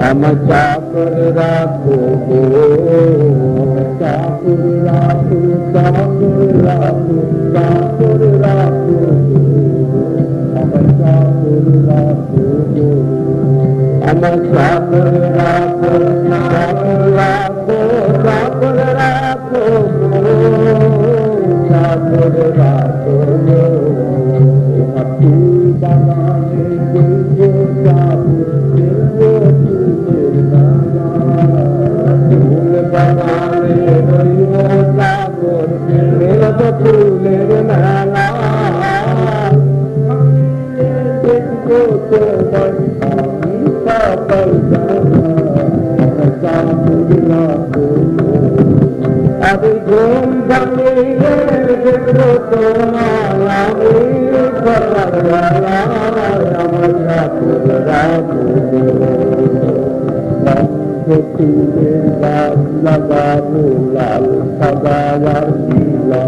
আমার চাকর রাখো গো, চাকর রাখো, চাকর রাখো, চাকর রাখো গো, আমার চাকর রাখো গো, আমার চাকর রাখো, চাকর রাখো, চাকর রাখো গো, চাকর রাখো গো, হাতি বানানে দেবো চাকর দেবো ফুলের নানা, ফুল বানানে রইব চাকর দেবো ফুলের নানা, দেখবো তোমার আমি পাপাই জানা, চাকর রাখো আমি ঘুম ভাঙিয়ে দেখবো তোমার আমি আমার চাকর রাখো, ফুলের গাছ লাগাবো লাল সাদার নীলা,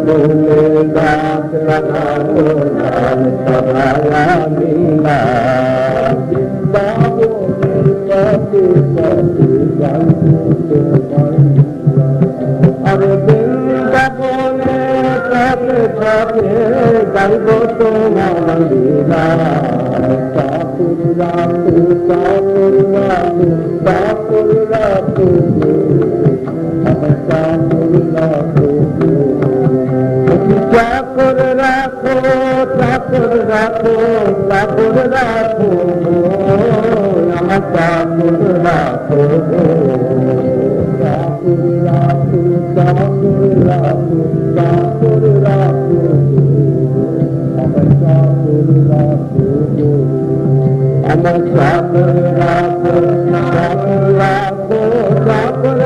ফুলের গাছ লাগাবো লাল সাদার নীলা, বৃন্দাবনের পথে পথে গাইবো তোমার লীলা, আরে বৃন্দাবনের পথে পথে গাইবো তোমার লীলা, চাকর রাখো, চাকর রাখো, চাকর রাখো গো, আমার চাকর রাখো গো, চাকর রাখো, চাকর রাখো, চাকর রাখো গো, আমার চাকর রাখো গো, চাকর রাখো, চাকর রাখো, চাকর রাখো গো, আমার চাকর রাখো গো, আমার চাকর রাখো, চাকর রাখো, চাকর